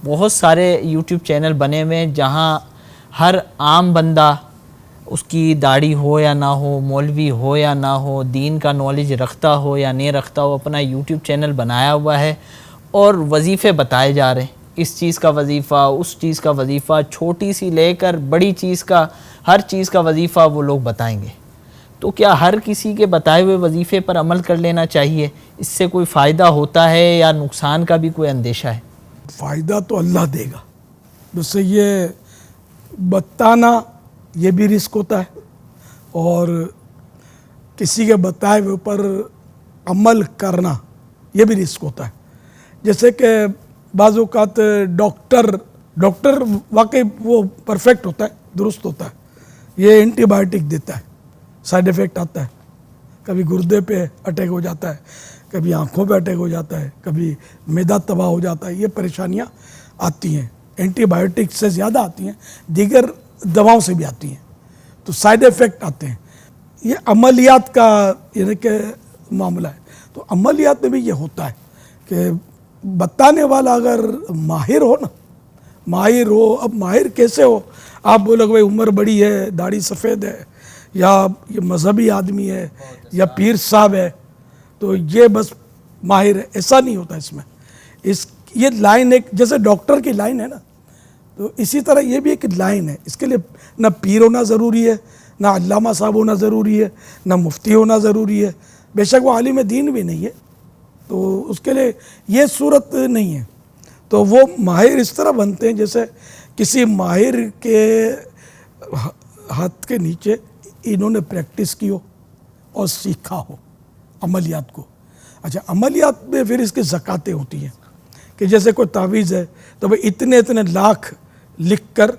بہت سارے YouTube channel بنے ہوئے ہیں جہاں ہر عام بندہ، اس کی داڑھی ہو یا نہ ہو، مولوی ہو یا نہ ہو، دین کا نالج رکھتا ہو یا نہیں رکھتا ہو، اپنا یوٹیوب چینل بنایا ہوا ہے اور وظیفے بتائے جا رہے ہیں، اس چیز کا وظیفہ، اس چیز کا وظیفہ، چھوٹی سی لے کر بڑی چیز کا، ہر چیز کا وظیفہ وہ لوگ بتائیں گے۔ تو کیا ہر کسی کے بتائے ہوئے وظیفے پر عمل کر لینا چاہیے؟ اس سے کوئی فائدہ ہوتا ہے یا نقصان کا بھی کوئی اندیشہ ہے؟ فائدہ تو اللہ دے گا، جس سے یہ بتانا یہ بھی رزق ہوتا ہے، اور کسی کے بتائے ہوئے پر عمل کرنا یہ بھی رزق ہوتا ہے۔ جیسے کہ بعض اوقات ڈاکٹر واقعی وہ پرفیکٹ ہوتا ہے، درست ہوتا ہے، یہ اینٹی بائیوٹک دیتا ہے، سائیڈ ایفیکٹ آتا ہے، کبھی گردے پہ اٹیک ہو جاتا ہے، کبھی آنکھوں پہ اٹیک ہو جاتا ہے، کبھی معدہ تباہ ہو جاتا ہے، یہ پریشانیاں آتی ہیں، اینٹی بائیوٹک سے زیادہ آتی ہیں، دیگر دواؤں سے بھی آتی ہیں، تو سائیڈ ایفیکٹ آتے ہیں۔ یہ عملیات کا یعنی کہ معاملہ ہے، تو عملیات میں بھی یہ ہوتا ہے کہ بتانے والا اگر ماہر ہو نا، ماہر ہو، اب ماہر کیسے ہو؟ آپ بولو کہ بھائی عمر بڑی ہے، داڑھی سفید ہے، یا یہ مذہبی آدمی ہے، یا پیر صاحب ہے، تو یہ بس ماہر ہے، ایسا نہیں ہوتا اس میں۔ یہ لائن ایک جیسے ڈاکٹر کی لائن ہے نا، تو اسی طرح یہ بھی ایک لائن ہے، اس کے لیے نہ پیر ہونا ضروری ہے، نہ علامہ صاحب ہونا ضروری ہے، نہ مفتی ہونا ضروری ہے، بے شک وہ عالم دین بھی نہیں ہے، تو اس کے لیے یہ صورت نہیں ہے۔ تو وہ ماہر اس طرح بنتے ہیں جیسے کسی ماہر کے ہاتھ کے نیچے انہوں نے پریکٹس کی ہو اور سیکھا ہو عملیات کو۔ اچھا، عملیات میں پھر اس کی زکاتیں ہوتی ہیں کہ جیسے کوئی تعویذ ہے تو بھئی اتنے لاکھ لکھ کر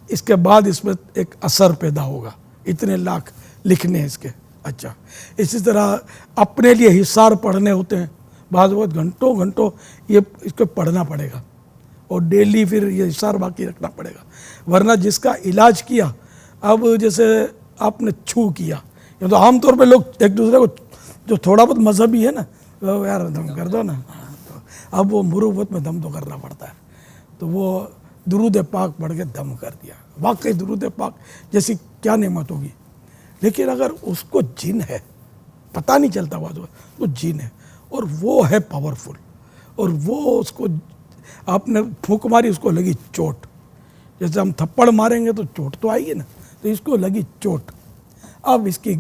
اس کے بعد اس میں ایک اثر پیدا ہوگا، اتنے لاکھ لکھنے ہیں اس کے۔ اچھا، اسی طرح اپنے لیے حصار پڑھنے ہوتے ہیں، بعض وقت گھنٹوں یہ اس کو پڑھنا پڑے گا، اور ڈیلی پھر یہ حصار باقی رکھنا پڑے گا، ورنہ جس کا علاج کیا، اب جیسے آپ نے چھو کیا، یہ تو عام طور پہ لوگ ایک دوسرے کو جو تھوڑا بہت مذہبی ہے نا، یار دم کر دو نا، اب وہ مروت میں دم تو کرنا پڑتا ہے، تو وہ درود پاک پڑھ کے دم کر دیا، واقعی درود پاک جیسی کیا نعمت ہوگی۔ لیکن اگر اس کو جن ہے، پتہ نہیں چلتا وہ جن ہے، اور وہ ہے پاورفل، اور وہ اس کو آپ نے پھونک ماری، اس کو لگی چوٹ، جیسے ہم تھپڑ ماریں گے تو چوٹ تو آئی ہے نا، تو اس کو لگی چوٹ، اب اس کی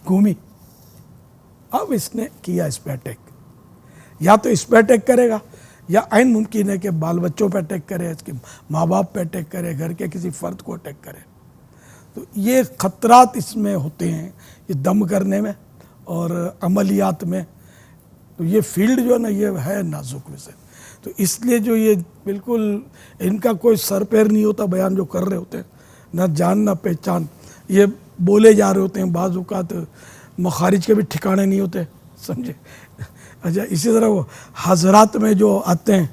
گھومی، اب اس نے کیا اس پہ اٹیک، یا تو اس پہ اٹیک کرے گا، یا عین ممکن ہے کہ بال بچوں پہ اٹیک کرے، اس کے ماں باپ پہ اٹیک کرے، گھر کے کسی فرد کو اٹیک کرے۔ تو یہ خطرات اس میں ہوتے ہیں، یہ دم کرنے میں اور عملیات میں، تو یہ فیلڈ جو ہے نا یہ ہے نازک ویسے، تو اس لیے جو یہ بالکل ان کا کوئی سر پیر نہیں ہوتا، بیان جو کر رہے ہوتے ہیں، نہ جان نہ پہچان، یہ بولے جا رہے ہوتے ہیں، بعض اوقات مخارج کے بھی ٹھکانے نہیں ہوتے، سمجھے۔ اچھا، اسی طرح وہ حضرات میں جو آتے ہیں،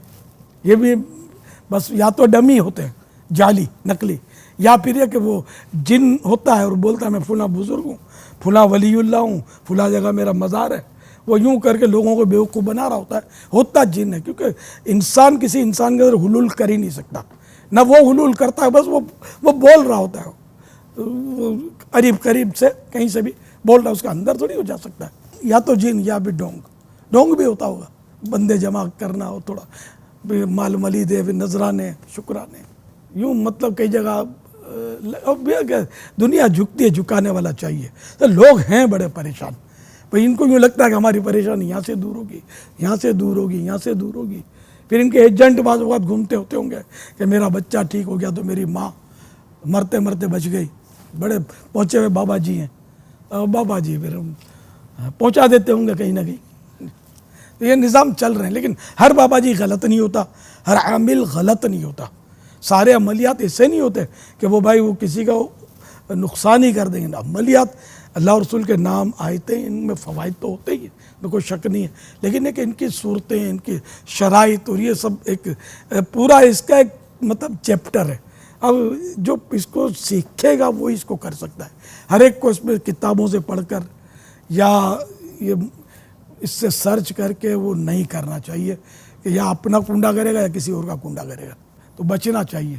یہ بھی بس یا تو ڈمی ہوتے ہیں، جعلی، نقلی، یا پھر یہ کہ وہ جن ہوتا ہے اور بولتا ہے میں فلاں بزرگ ہوں، فلاں ولی اللہ ہوں، فلاں جگہ میرا مزار ہے، وہ یوں کر کے لوگوں کو بیوقوف بنا رہا ہوتا جن ہے، کیونکہ انسان کسی انسان کے اندر حلول کر ہی نہیں سکتا، نہ وہ حلول کرتا ہے، بس وہ بول رہا ہوتا ہے، قریب سے کہیں سے بھی بول رہا ہے، اس کا اندر تھوڑی ہو جا سکتا ہے، یا تو جن یا بھی ڈونگ بھی ہوتا ہوگا، بندے جمع کرنا ہو، تھوڑا مال ملی دے، نذرانے، شکرانے، یوں مطلب کئی جگہ دنیا جھکتی ہے، جھکانے والا چاہیے، تو لوگ ہیں بڑے پریشان، بھئی ان کو یوں لگتا ہے کہ ہماری پریشانی یہاں سے دور ہوگی، یہاں سے دور ہوگی، یہاں سے دور ہوگی، پھر ان کے ایجنٹ بعض اوقات گھومتے ہوتے ہوں گے کہ میرا بچہ ٹھیک ہو گیا تو میری ماں مرتے بچ گئی، بڑے پہنچے ہوئے بابا جی ہیں، بابا جی پھر پہنچا دیتے ہوں گے کہیں نہ کہیں، تو یہ نظام چل رہے ہیں، لیکن ہر بابا جی غلط نہیں ہوتا، ہر عامل غلط نہیں ہوتا، سارے عملیات ایسے نہیں ہوتے کہ وہ بھائی وہ کسی کا نقصان ہی کر دیں گے، عملیات اللہ اور رسول کے نام آیتیں، ان میں فوائد تو ہوتے ہی ہیں، میں کوئی شک نہیں ہے، لیکن ایک ان کی صورتیں، ان کی شرائط، اور یہ سب ایک پورا اس کا ایک مطلب چیپٹر ہے۔ اب جو اس کو سیکھے گا وہ اس کو کر سکتا ہے، ہر ایک کو اس میں کتابوں سے پڑھ کر یا یہ اس سے سرچ کر کے وہ نہیں کرنا چاہیے، کہ یا اپنا کنڈا کرے گا یا کسی اور کا کنڈا کرے گا. تو بچنا چاہیے.